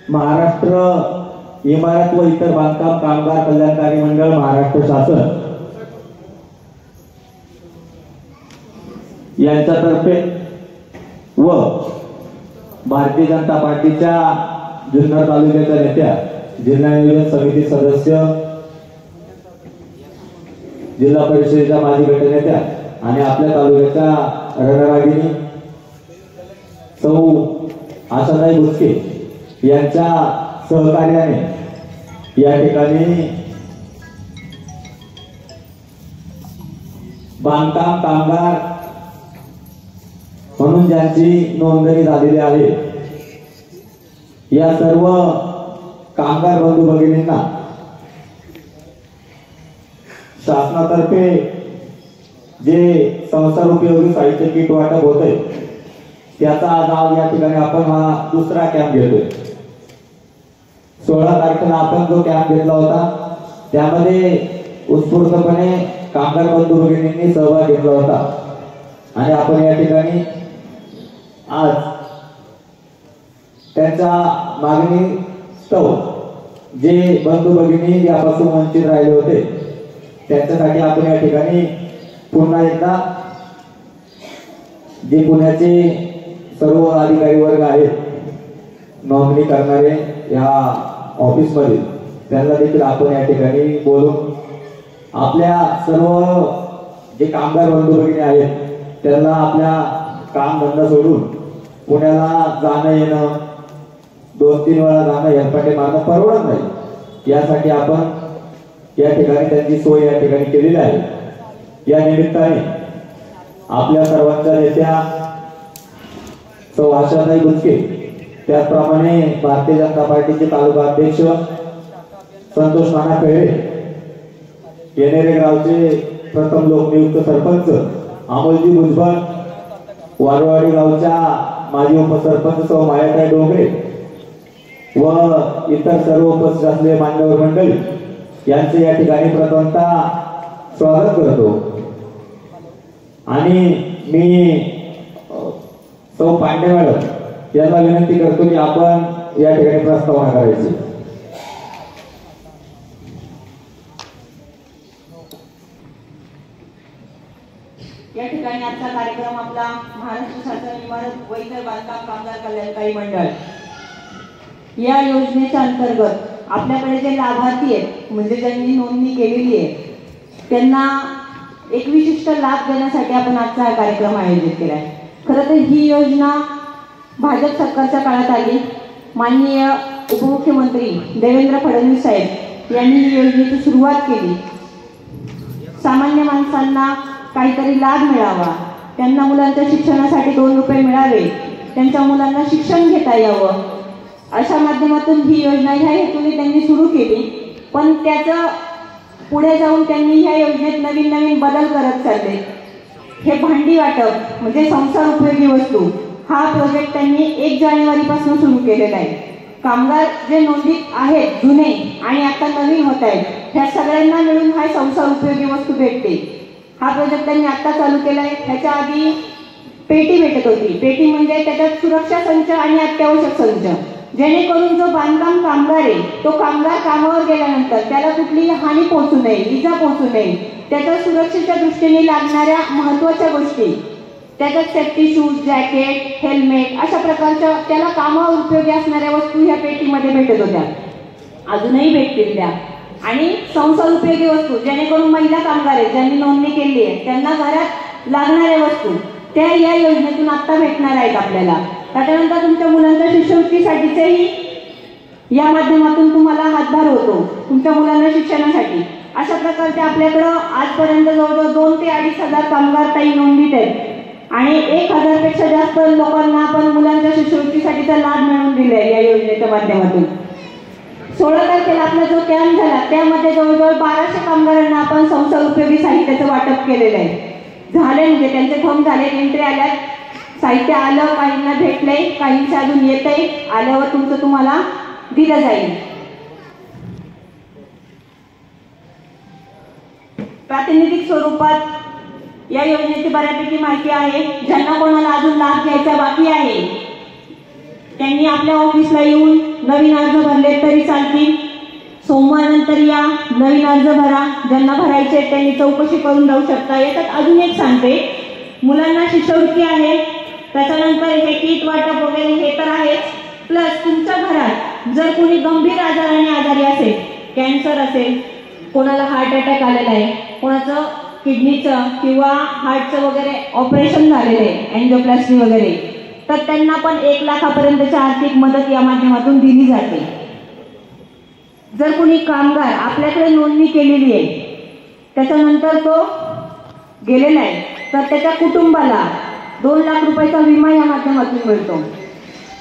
महाराष्ट्र इमारत व इतर बांधकाम कामगार कल्याणकारी मंडळ महाराष्ट्र शासन यांच्यातर्फे व भारतीय जनता पार्टीच्या जुन्नर तालुक्याच्या नेत्या, जिल्हा नियोजन समिती सदस्य, जिल्हा परिषदेच्या माजी गटनेत्या आणि आपल्या तालुक्याच्या रणरागिणी सौ आशाताई बुचके यांच्या सहकार्याने या ठिकाणी बांधकाम कामगार म्हणून ज्यांची नोंदणी झालेली आहे या सर्व कामगार बंधू भगिनींना शासनातर्फे जे संसार उपयोगी साहित्य किट वाटप होते त्याचा आज या ठिकाणी आपण हा दुसरा कॅम्प घेतोय। 16 तारखेला आपण जो कॅम्प घेतला होता त्यामध्ये उत्स्फूर्तपणे कामगार बंधू भगिनींनी सहभाग घेतला होता आणि आपण या ठिकाणी आज त्यांच्या मागणीस्तव जे बंधू भगिनी यापासून वंचित राहिले होते त्यांच्यासाठी आपण या ठिकाणी पुन्हा एकदा जे पुण्याचे सर्व अधिकारी वर्ग आहेत नोंदणी करणारे या ऑफिस मध्ये त्यांना देखील आपण या ठिकाणी बोलून आपल्या सर्व जे कामगार बंधू भगिनी आहेत त्यांना आपल्या काम धंदा सोडून पुण्याला जाणं येणं 2-3 वेळा जाणं हेलपाटे मारणं परवडत नाही, यासाठी आपण या ठिकाणी त्यांची सोय या ठिकाणी केलेली आहे। या निमित्ताने आपल्या सर्वांच्या नेत्या सौ आशाताई बुचके, त्याचप्रमाणे भारतीय जनता पार्टीचे तालुका अध्यक्ष संतोष नाना खैरे, येणेरे गावचे प्रथम लोकनियुक्त सरपंच अमोलजी भुजबळ, वारवाडी गावच्या माजी उपसरपंच सौ मायाताई डोंगरे व इतर सर्व उपस्थित असलेले मान्यवर मंडळी यांचे या ठिकाणी प्रथमतः स्वागत करतो आणि मी सौ पांडे मॅडम यांना विनंती करतो की आपण या ठिकाणी प्रस्तावना करायची। या ठिकाणी आजचा कार्यक्रम आपला महाराष्ट्र शासन इमारत व इतर बांधकाम कामगार कल्याणकारी मंडळ या योजनेच्या अंतर्गत आपल्याकडे जे लाभार्थी आहेत म्हणजे ज्यांनी नोंदणी केलेली आहे त्यांना एक विशिष्ट लाभ देण्यासाठी आपण आजचा हा कार्यक्रम आयोजित केला आहे। खरं तर ही योजना भाजप सरकारच्या काळात आली। माननीय उपमुख्यमंत्री देवेंद्र फडणवीस साहेब यांनी ही योजनेची सुरुवात केली। सामान्य माणसांना काहीतरी लाभ मिळावा, त्यांना मुलांच्या शिक्षणासाठी 2 रुपये मिळावे, त्यांच्या मुलांना शिक्षण घेता यावं, अशा माध्यमातून ही योजना ह्या हेतूने त्यांनी सुरू केली। पण त्याचं पुढे जाऊन त्यांनी ह्या योजनेत नवीन नवीन बदल करत चालले। हे भांडी वाटप म्हणजे संसार उपयोगी वस्तू हा प्रोजेक्ट त्यांनी 1 जानेवारीपासून सुरू केलेला आहे। कामगार जे नोंदीत आहेत जुने आणि आता नवीन होत आहेत ह्या सगळ्यांना मिळून हा संसार उपयोगी वस्तू भेटते। हा प्रोजेक्ट त्यांनी आता चालू केला आहे। ह्याच्या आधी पेटी भेटत होती। पेटी म्हणजे त्याच्यात सुरक्षा संच आणि अत्यावश्यक संच, जेणेकरून जो बांधकाम कामगार आहे तो कामगार कामावर गेल्यानंतर त्याला कुठलीही हानी पोहोचू नये, इजा पोहोचू नये, त्याच्या सुरक्षेच्या दृष्टीने लागणाऱ्या महत्त्वाच्या गोष्टी त्याच्यात सेफ्टी शूज, जॅकेट, हेल्मेट अशा प्रकारच्या त्याला कामावर उपयोगी असणाऱ्या वस्तू ह्या पेटीमध्ये भेटत होत्या, अजूनही भेटतील त्या। आणि संसार उपयोगी वस्तू जेणेकरून महिला कामगार आहेत ज्यांनी नोंदणी केली आहे त्यांना घरात लागणाऱ्या वस्तू त्या या योजनेतून आता भेटणार आहेत आपल्याला। त्याच्यानंतर तुमच्या मुलांच्या शिष्यवृत्तीसाठीचेही या माध्यमातून तुम्हाला हातभार होतो तुमच्या मुलांना शिक्षणासाठी। अशा प्रकारचे आपल्याकडं आजपर्यंत जवळजवळ 2 ते 2.5 हजार कामगार ताई नोंदणीत आहेत आणि 1000 पेक्षा जास्त लोकांना आपण मुलांच्या शिष्यवृत्तीसाठीचा लाभ मिळवून दिले या योजनेच्या माध्यमातून। 16 तारखेला आपला जो कॅम्प झाला त्यामध्ये जवळजवळ 1200 कामगारांना आपण संसार उपयोगी साहित्याचं वाटप केलेलं आहे। झाले म्हणजे त्यांचे फॉर्म झाले, एंट्री आल्यात, साहित्य आलं, काहींना भेटलंय, काहींचं अजून येतंय, आल्यावर तुमचं तुम्हाला दिलं जाईल। प्रातिनिधिक स्वरूपात या योजनेची बऱ्यापैकी माहिती आहे। ज्यांना कोणाला अजून लाभ घ्यायचा बाकी आहे त्यांनी आपल्या ऑफिसला येऊन नवीन अर्ज भरले तरी चालतील. सोमवारनंतर या, नवीन अर्ज भरा. ज्यांना भरायचे त्यांनी चौकशी करून जाऊ शकता. याच्यात अजून एक सांगते, मुलांना शिष्यवृत्ती आहे, त्याच्यानंतर हे किट वाटप वगैरे हे तर आहेच. प्लस तुमच्या घरात जर कोणी गंभीर आजाराने आजारी असेल, कॅन्सर असेल, कोणाला हार्ट अटॅक आलेला आहे, कोणाचं किडनीचं किंवा हार्टचं वगैरे ऑपरेशन झालेलं आहे, एन्जिओप्लास्टी वगैरे, तर त्यांना पण 1 लाखापर्यंतची आर्थिक मदत या माध्यमातून दिली जाते. जर कोणी कामगार आपल्याकडे नोंदणी केलेली आहे, त्याच्यानंतर तो गेलेला आहे, तर त्याच्या कुटुंबाला 2 लाख रुपयाचा विमा या माध्यमातून मिळतो.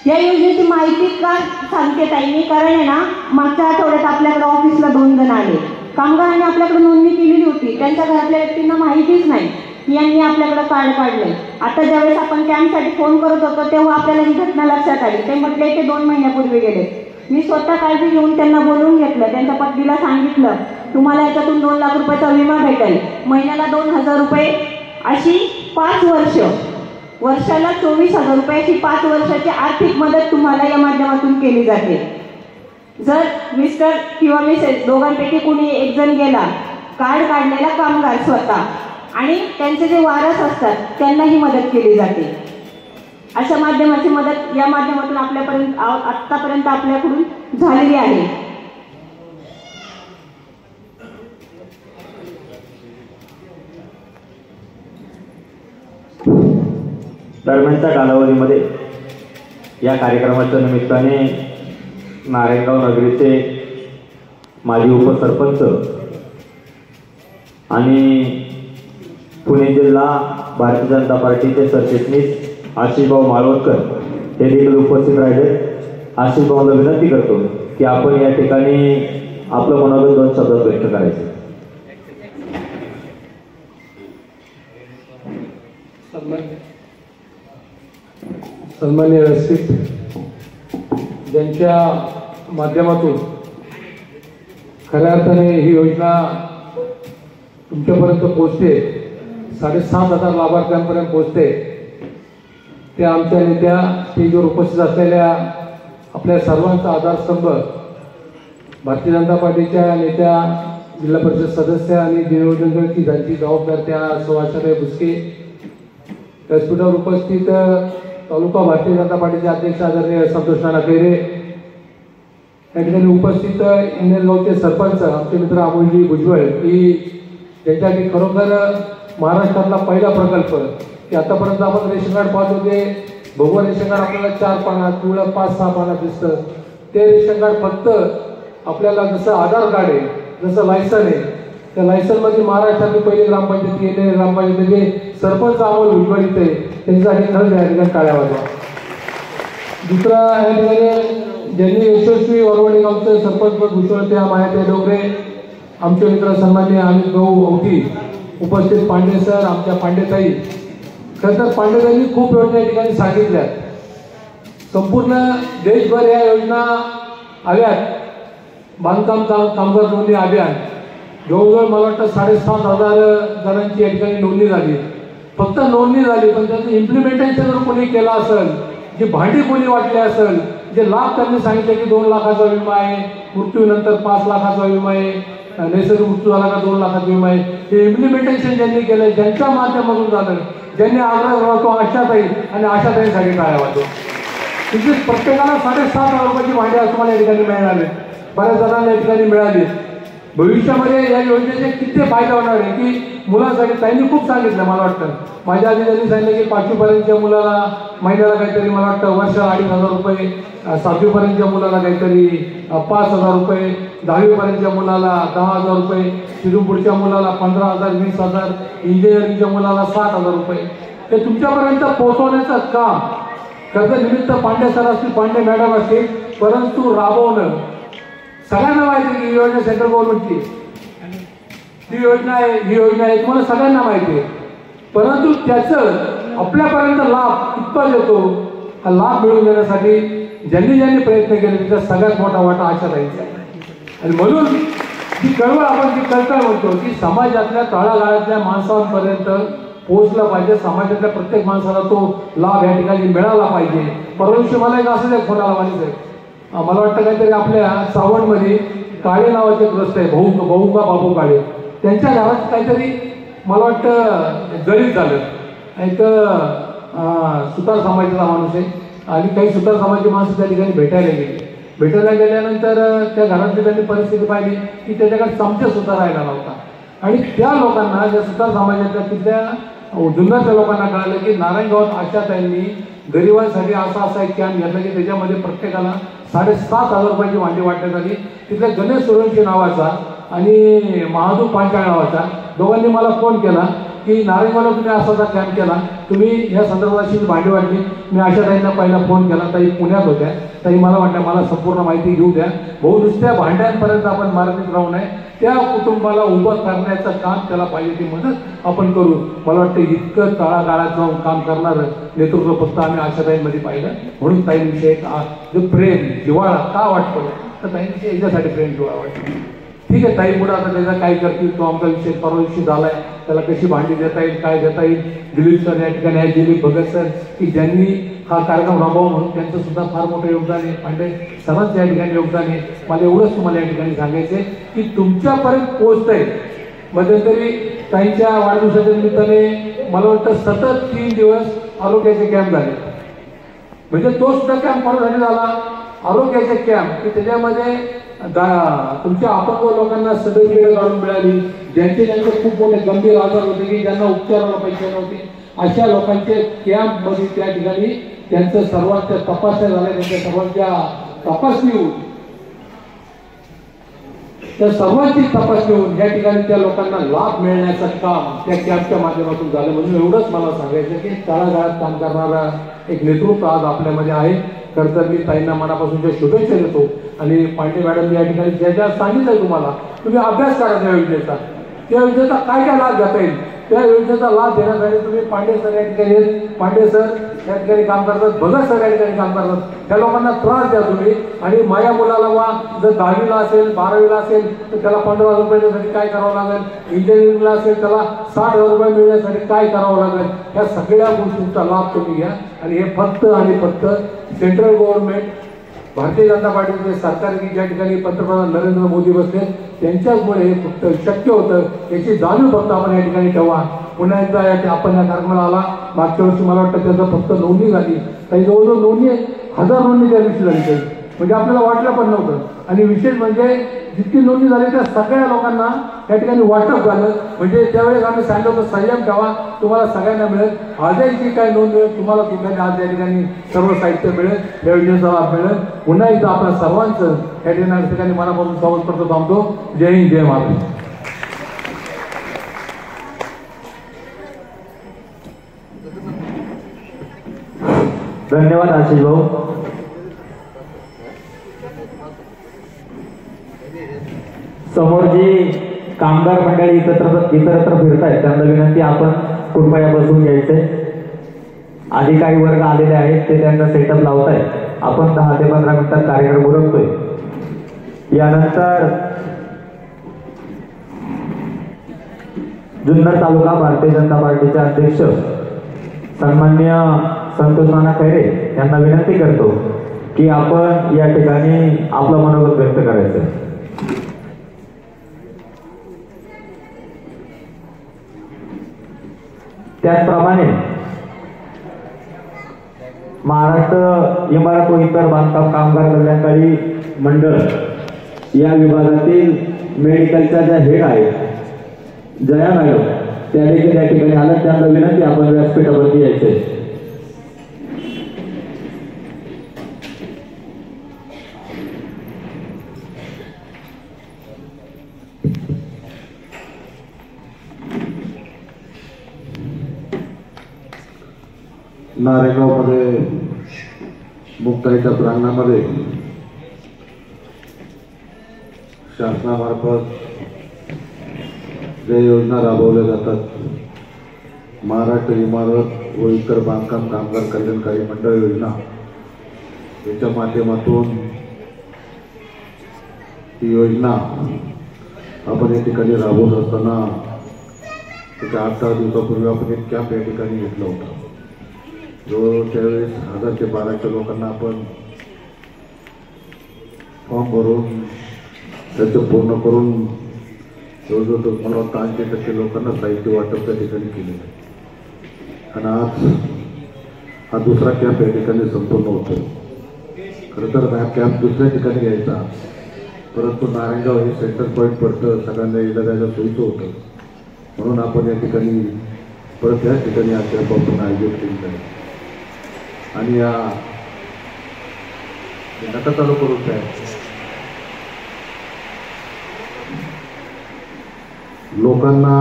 या योजनेची माहिती का सांगते ताई मी, कारण आहे ना, मागच्या आठवड्यात आपल्याकडे ऑफिसला 2 जण आले. कामगारांनी आपल्याकडे नोंदणी केलेली होती, त्यांच्या घरातल्या व्यक्तींना माहितीच नाही यांनी आपल्याकडे कार्ड काढलंय. आता ज्यावेळेस आपण कॅम्पसाठी फोन करत होतो तेव्हा आपल्याला ही घटना लक्षात आली. ते म्हटले की 2 महिन्यापूर्वी गेले. मी स्वतः काळजी घेऊन त्यांना बोलवून घेतलं, त्यांच्या पत्नीला सांगितलं तुम्हाला याच्यातून 2 लाख रुपयाचा विमा भेटेल, महिन्याला 2,000 रुपये, अशी 5 वर्ष, वर्षाला 24,000 रुपयाची 5 वर्षाची आर्थिक मदत तुम्हाला या माध्यमातून केली जाते. जर मिस्टर किंवा मिसेस दोघांपैकी कोणी एक जण गेला, कार्ड काढलेला कामगार स्वतः आणि त्यांचे जे वारस असतात त्यांना ही मदत केली जाते. अशा माध्यमाची मदत या माध्यमातून आपल्यापर्यंत आतापर्यंत आपल्याकडून झालेली आहे. दरम्यानच्या कालावधीमध्ये या कार्यक्रमाच्या निमित्ताने नारायणगाव नगरीचे माजी उपसरपंच आणि पुणे जिल्हा भारतीय जनता पार्टीचे सरचिटणीस आशिषभाऊ माळवणकर हे देखील उपस्थित राहिले. आशिषभाऊला विनंती करतो की आपण या ठिकाणी आपलं मनोगत 2 शब्दात व्यक्त करायचे. सन्मान्य व्यासपीठ, ज्यांच्या माध्यमातून खऱ्या अर्थाने ही योजना तुमच्यापर्यंत पोहोचते, 7,500 लाभार्थ्यांपर्यंत पोहोचते, त्या आमच्या नेत्या, स्टेजवर उपस्थित असलेल्या आपल्या सर्वांचा आधारस्तंभ, भारतीय जनता पार्टीच्या नेत्या, जिल्हा परिषद सदस्य आणि नियोजनची ज्यांची जबाबदार त्या सुभाषताई बुचके, व्यासपीठावर उपस्थित तालुका भारतीय जनता पार्टीचे अध्यक्ष आदरणीय संतोष नाना खैरे, या ठिकाणी उपस्थित इंदरगावचे सरपंच आमचे मित्र अमोलजी भुजबळ, की ज्यांच्यासाठी खरोखर महाराष्ट्रातला पहिला प्रकल्प, की आतापर्यंत आपण रेशन कार्ड पाहत होते, भगवान रेशन कार्ड आपल्याला 4 पानात, पिवळं 5-6 पानात दिसतं. ते रेशन कार्ड फक्त आपल्याला जसं आधार कार्ड आहे, जसं लायसन आहे, त्या लायसनमध्ये महाराष्ट्रातली पहिली ग्रामपंचायत येणे, ग्रामपंचायतीचे सरपंच अमोल भुजबळ इथे, त्यांच्यासाठी खरंच या ठिकाणी टाळ्या वाजवा. दुसरा, या ठिकाणी ज्यांनी यशस्वी वरवणी गावचं सरपंच भूषवळ त्या मायाताई डोंगरे, आमचे मित्र सन्माननीय अमित भाऊ औटी, उपस्थित पांडे सर, आमच्या पांडेताई. खरं तर पांडेताईंनी खूप योजना या ठिकाणी सांगितल्या. संपूर्ण देशभर या योजना आल्यात. बांधकाम कामगार नोंदणी अभियान जवळजवळ मला वाटतं 7,500 जणांची या ठिकाणी नोंदणी झाली. फक्त नोंदणी झाली, पण त्याचं इम्प्लिमेंटेशन जर कोणी केलं असेल, जे भांडी कोणी वाटले असेल, जे लाभ त्यांनी सांगितले की 2 लाखाचा विमा आहे, मृत्यूनंतर 5 लाखाचा विमा आहे, नैसर्गिक मृत्यू झाला का 2 लाखाचा विमा आहे, हे इम्प्लिमेंटेशन ज्यांनी केलं, ज्यांच्या माध्यमातून झालं, ज्यांनी आग्रह करतो आशाताई आणि आशाताईंसाठी टाळ्या वाजवा. तिथे प्रत्येकाला 7,500 रुपयाची भांडी आज तुम्हाला या ठिकाणी मिळाली, बऱ्याच जणांना या ठिकाणी मिळाली. भविष्यामध्ये या योजनेचे किती फायदा होणार आहे, की मुलांसाठी त्यांनी खूप सांगितलं. मला वाटतं माझ्या आधी त्यांनी सांगितलं की 5वीपर्यंतच्या मुलाला महिन्याला काहीतरी मला वाटतं वर्षाला 2,500 रुपये, 7वीपर्यंतच्या मुलाला काहीतरी 5,000 रुपये, 10वीपर्यंतच्या मुलाला 10,000 रुपये, तिथून पुढच्या मुलाला 15,000, 20,000, इंजिनिअरिंगच्या मुलाला 60,000 रुपये. हे तुमच्यापर्यंत पोहोचवण्याचं काम कर्ज निमित्त पांडे सर असतील, पांडे मॅडम असतील, परंतु राबवणं सगळ्यांना माहिती आहे की ही योजना सेंट्रल गव्हर्नमेंटची ही योजना आहे, ही योजना आहे, तुम्हाला सगळ्यांना माहिती आहे. परंतु त्याचं आपल्यापर्यंत लाभ कितपत येतो, हा लाभ मिळवून देण्यासाठी ज्यांनी ज्यांनी प्रयत्न केले त्याचा सगळ्यात मोठा वाटा आशाताईंचा आहे. आणि म्हणून जी कळवळ आपण जी कळकळ म्हणतो की समाजातल्या तळागाळातल्या माणसांपर्यंत पोहोचला पाहिजे, समाजातल्या प्रत्येक माणसाला तो लाभ या ठिकाणी मिळाला पाहिजे. परवा दिवशी मला एक असंच एक फोन आला माझ्या, मला वाटतं काहीतरी आपल्या सावंतमध्ये काळे नावाचे ग्रस्त आहे, भाऊबा बाबू काळे, त्यांच्या घरात काहीतरी मला वाटतं जळीत झालं. एक सुतार समाजाचा माणूस आहे आणि काही सुतार समाजाची माणसं त्या ठिकाणी भेटायला गेल्यानंतर त्या घरातली त्यांनी परिस्थिती पाहिली की त्याच्याकडे चमचा सुद्धा राहिला नव्हता. आणि त्या लोकांना, ज्या सुतार समाजाच्या तिथल्या जुन्नरच्या लोकांना कळालं की नारायणगावात आशाताईंनी गरिबांसाठी असा एक कॅम्प घेतला की त्याच्यामध्ये प्रत्येकाला 7,500 रुपयाची भांडी वाटण्यात आली. तिथल्या गणेश सोळंकी नावाचा आणि महादू पांचाळ नावाचा दोघांनी मला फोन केला की नारायणगावला तुम्ही असा कॅम्प केला, तुम्ही या संदर्भात अशी भांडी वाटली. मी आशाताईंना पहिला फोन केला, ताई पुण्यात होत्या, ताई मला वाटलं मला संपूर्ण माहिती घेऊ द्या. भाऊ नुसत्या भांड्यांपर्यंत आपण मार्मित राहू नये, त्या कुटुंबाला उभं करण्याचं काम त्याला पाहिजे ती मदत आपण करू. मला वाटतं इतकं तळागाळात जाऊन काम करणारं नेतृत्व फक्त आम्ही आशाताईंमध्ये पाहिलं. म्हणून ताईंविषयी जो प्रेम जिव्हाळा का वाटतो, तर ताईंविषयी याच्यासाठी प्रेम जिव्हाळा वाटतो. ठीक आहे, ताई पुढे आता त्याचा काय करतील तो आमचा विषय परवा दिवशी झालाय, त्याला कशी भांडी देता येईल, काय देता येईल. दिलीप सर या ठिकाणी आहे, दिलीप भगत सर की ज्यांनी हा कार्यक्रम राबवा म्हणून त्यांचं सुद्धा फार मोठं योगदान आहे. पांडे सरांचं या ठिकाणी योगदान आहे. मला एवढंच तुम्हाला या ठिकाणी सांगायचं आहे की तुमच्यापर्यंत पोहोचतंय. मध्यंतरी ताईंच्या वाढदिवसाच्या निमित्ताने मला वाटतं सतत 3 दिवस आरोग्याचे कॅम्प झाले. म्हणजे तो सुद्धा कॅम्प कोणासाठी झाला, आरोग्याचे कॅम्प की त्याच्यामध्ये तुमच्या अपंग लोकांना सर्टिफिकेट काढून मिळाली, ज्यांचे खूप मोठे गंभीर आजार होते की ज्यांना उपचाराला पैसे नव्हते, अशा लोकांचे कॅम्प मध्ये त्या ठिकाणी त्यांचं सर्वांच्या तपासण्या झाल्या, त्यांच्या सर्वांच्या तपासणी होऊन त्या सर्वांची तपासणी होऊन या ठिकाणी त्या लोकांना लाभ मिळण्याचं काम त्या कॅम्पच्या माध्यमातून झालं. म्हणून एवढंच मला सांगायचं की तळागाळात काम करणारा एक नेतृत्व आज आपल्यामध्ये आहे. खरं तर मी ताईंना मनापासूनच्या शुभेच्छा देतो. आणि पांडे मॅडम या ठिकाणी ज्या ज्या सांगितलंय तुम्हाला, तुम्ही अभ्यास करा त्या योजनेचा, त्या योजनेचा काय काय लाभ घेता येईल, त्या योजनेचा लाभ देण्यासाठी तुम्ही पांडे सर या ठिकाणी, पांडे सर या ठिकाणी काम करतात, भगत सर या ठिकाणी काम करतात. त्या लोकांना त्रास द्या तुम्ही. आणि माझ्या मुलाला वा जर 10वीला असेल 12वीला असेल तर त्याला 15,000 रुपयासाठी काय करावं लागेल, इंजिनिअरिंगला असेल त्याला 60,000 रुपये मिळण्यासाठी काय करावं लागेल, ह्या सगळ्या गोष्टींचा लाभ तुम्ही घ्या. आणि हे फक्त आणि फक्त सेंट्रल गव्हर्नमेंट, भारतीय जनता पार्टीचे सरकार की ज्या ठिकाणी पंतप्रधान नरेंद्र मोदी बसले त्यांच्याचमुळे हे फक्त शक्य होतं, याची जाणीव फक्त आपण या ठिकाणी ठेवा. पुन्हा एकदा आपण या कार्यक्रमाला आला, मागच्या वर्षी मला वाटतं त्याचं फक्त नोंदणी झाली, काही जवळजवळ नोंदणी 1000 नोंदणी त्या दिवशी झाली काही, म्हणजे आपल्याला वाटलं पण नव्हतं. आणि विशेष म्हणजे जितकी नोंदणी झाली त्या सगळ्या लोकांना या ठिकाणी वाटप झालं. म्हणजे त्यावेळेस आम्ही सांगितलं होतं संयम ठेवा, तुम्हाला सगळ्यांना मिळेल. आजही जी काय नोंद मिळेल तुम्हाला तुम्हाला आज या ठिकाणी सर्व साहित्य मिळेल, या योजनेचा लाभ मिळेल. पुन्हा एकदा आपल्या सर्वांचं या ठिकाणी मनापासून स्वागत करतो, थांबतो. जय हिंद, जय महाराष्ट्र. धन्यवाद आशिष भाऊ. समोर जी कामगार मंडळी इतरत्र फिरतायत त्यांना विनंती, आपण कृपया बसून घ्यायचे. अधिकारी वर्ग आलेले आहेत ते त्यांना सेटअप लावतायत. आपण 10 ते 15 मिनिटात कार्यक्रम उरकतोय. यानंतर जुन्नर तालुका भारतीय जनता पार्टीचे अध्यक्ष सन्माननीय संतोष नाना खैरे यांना विनंती करतो की आपण या ठिकाणी आपलं मनोगत व्यक्त करायचं. त्याचप्रमाणे महाराष्ट्र इमारत व इतर बांधकाम कामगार कल्याणकारी मंडळ या विभागातील मेडिकलच्या ज्या हेड आहेत जया मॅडम, त्या देखील या ठिकाणी आल्या. त्यांना विनंती आपण व्यासपीठावरती यायचे. नारायणगावमध्ये मुक्ताईच्या प्रांगणामध्ये शासनामार्फत ज्या योजना राबवल्या जातात, महाराष्ट्र इमारत व इतर बांधकाम कामगार कल्याणकारी मंडळ योजना याच्या माध्यमातून ही योजना आपण या ठिकाणी राबवत असताना त्याच्या 8-10 दिवसापूर्वी आपण एक कॅम्प या ठिकाणी घेतला होता, जो त्यावेळेस 1000 ते 1200 लोकांना आपण फॉर्म भरून त्याचं पूर्ण करून जवळजवळ मला वाटतं 80% लोकांना साहित्य वाटप त्या ठिकाणी केलेलं आहे. आणि आज हा दुसरा कॅम्प या ठिकाणी संपूर्ण होतो. खरं तर हा कॅम्प दुसऱ्या ठिकाणी घ्यायचा, परंतु नारायणगाव हे सेंटर पॉईंट पडतं, सगळ्यांना येणं जायला सोयीचं होतं, म्हणून आपण या ठिकाणी परत याच ठिकाणी हा कॅम्प आपण आयोजित केलेला आहे. आणि या नका चालू करून काय लोकांना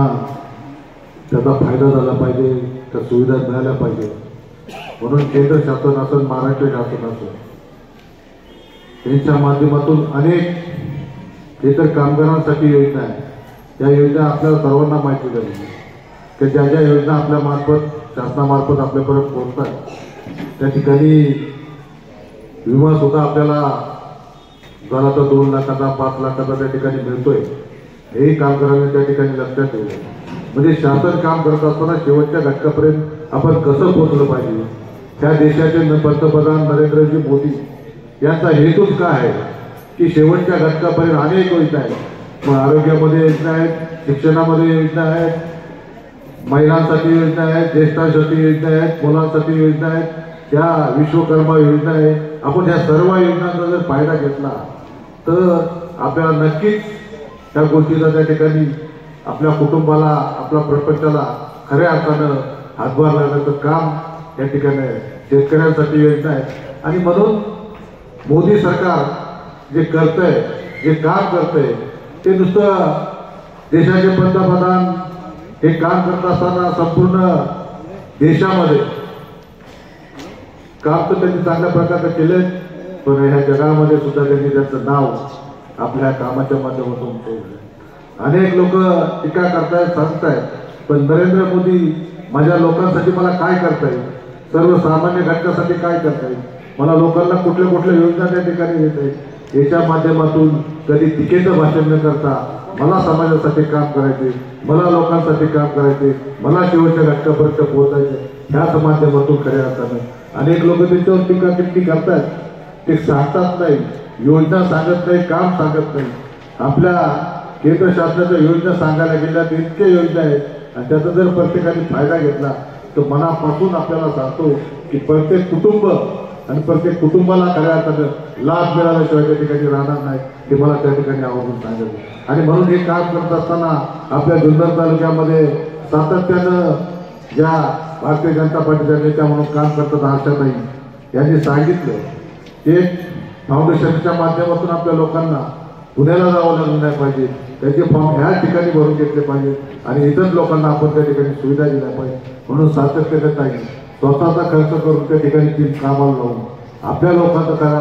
त्याचा फायदा झाला पाहिजे, त्या सुविधा मिळाल्या पाहिजे, म्हणून केंद्र शासन असेल, महाराष्ट्र शासन असेल, यांच्या माध्यमातून अनेक इतर कामगारांसाठी योजना आहे. या योजना आपल्याला सर्वांना माहिती झाली की ज्या ज्या योजना आपल्या मार्फत शासनामार्फत आपल्यापर्यंत पोहोचतात त्या ठिकाणी विमा सुद्धा आपल्याला झाला तर 2 लाखाचा 5 लाखाचा त्या ठिकाणी मिळतोय. हेही कामगारांनी त्या ठिकाणी लक्षात ठेवलं. म्हणजे शासन काम करत असताना शेवटच्या घटकापर्यंत आपण कसं पोहोचलं पाहिजे. त्या देशाचे पंतप्रधान नरेंद्रजी मोदी यांचा हेतूच काय आहे की शेवटच्या घटकापर्यंत अनेक योजना आहेत. मग आरोग्यामध्ये योजना आहेत, शिक्षणामध्ये योजना आहेत, महिलांसाठी योजना आहेत, ज्येष्ठांसाठी योजना आहेत, मुलांसाठी योजना आहेत, त्या विश्वकर्मा योजना आहे. आपण या सर्व योजनांचा जर फायदा घेतला तर आपल्याला नक्कीच त्या गोष्टीचा त्या ठिकाणी आपल्या कुटुंबाला, आपल्या प्रपंचाला खऱ्या अर्थानं हातभार लागण्याचं काम या ठिकाणी आहे. शेतकऱ्यांसाठी योजना आहे. आणि म्हणून मोदी सरकार जे करतंय, जे काम करतंय, ते नुसतं देशाचे पंतप्रधान हे काम करत असताना संपूर्ण देशामध्ये काम तर त्यांनी चांगल्या प्रकारे केले, पण ह्या जगामध्ये सुद्धा त्यांनी त्यांचं नाव आपल्या कामाच्या माध्यमातून ठेवलं. अनेक लोक टीका करतायत, सांगतायत, पण नरेंद्र मोदी माझ्या लोकांसाठी मला काय करतायत, सर्वसामान्य घटकासाठी काय करतायत, मला लोकांना कुठल्या कुठल्या योजना त्या ठिकाणी येत आहेत, याच्या माध्यमातून कधी टीकेचं भाषण न करता मला समाजासाठी काम करायचे, मला लोकांसाठी काम करायचे, मला शेवटच्या घटकापर्यंत पोहोचायचे, ह्याच माध्यमातून खऱ्या अर्थानं अनेक लोक त्यांच्यावर टीका टिप्पणी करतात. ते सांगतात नाही, योजना सांगत नाही, काम सांगत नाही. आपल्या केंद्र शासनाच्या योजना सांगायला गेल्या तर इतक्या योजना आहेत आणि त्याचा जर प्रत्येकाने फायदा घेतला तर मनापासून आपल्याला सांगतो की प्रत्येक कुटुंब आणि प्रत्येक कुटुंबाला खऱ्या अर्थानं लाभ मिळाल्याशिवाय त्या ठिकाणी राहणार नाही, हे मला त्या ठिकाणी आवर्जून सांगायचं. आणि म्हणून हे काम करत असताना आपल्या जुन्नर तालुक्यामध्ये सातत्यानं ज्या भारतीय जनता पार्टीच्या नेत्या म्हणून काम करतात आशाताई यांनी सांगितलं एक फाउंडेशनच्या माध्यमातून आपल्या लोकांना पुण्याला जावं लागलं नाही पाहिजे, त्याचे फॉर्म ह्या ठिकाणी भरून घेतले पाहिजे आणि इतर लोकांना आपण त्या ठिकाणी सुविधा दिल्या पाहिजे. म्हणून सातत्याने ताई स्वतःचा खर्च करून त्या ठिकाणी ती कामाला लावून आपल्या लोकांचा करा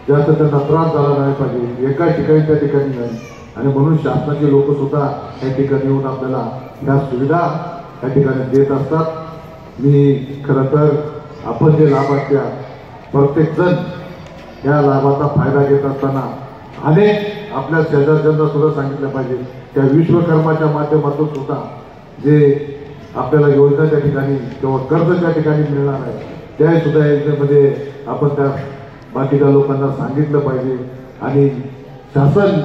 जास्त त्यांना त्रास झाला नाही पाहिजे, एका ठिकाणी त्या ठिकाणी नाही. आणि म्हणून शासनाचे लोक सुद्धा या ठिकाणी येऊन आपल्याला ह्या सुविधा या ठिकाणी देत असतात. मी खरं तर आपण जे लाभार्थी प्रत्येक जण या लाभाचा फायदा घेत असताना अनेक आपल्या शेजारच्यांना सुद्धा सांगितलं पाहिजे त्या विश्वकर्माच्या माध्यमातून सुद्धा जे आपल्याला योजना त्या ठिकाणी किंवा कर्ज त्या ठिकाणी मिळणार आहे त्या सुद्धा योजनेमध्ये आपण त्या बाकीच्या लोकांना सांगितलं पाहिजे. आणि शासन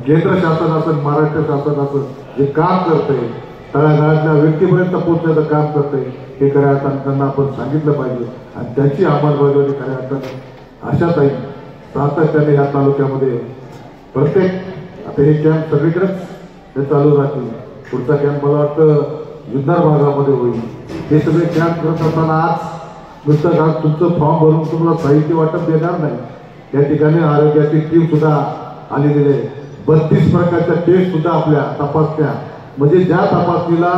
केंद्र शासन असेल, महाराष्ट्र शासन असेल, जे काम करतंय तळागाळातल्या व्यक्तीपर्यंत पोहोचण्याचं काम करतंय हे खऱ्या अर्थानं त्यांना आपण सांगितलं पाहिजे आणि त्यांची अंमलबजावणी खऱ्या अर्थानं आशाताई सातत्याने या तालुक्यामध्ये प्रत्येक आता हे कॅम्प सगळीकडेच हे चालू राहतील. पुढचा कॅम्प मला वाटतं जुन्नर भागामध्ये होईल. हे सगळे कॅम्प करत असताना आज नुसतं तुमचं फॉर्म भरून तुम्हाला साहित्य वाटप देणार नाही. या ठिकाणी आरोग्याची टीम सुद्धा आलेली आहे. 32 प्रकारच्या टेस्ट सुद्धा आपल्या तपासण्या, म्हणजे ज्या तपासणीला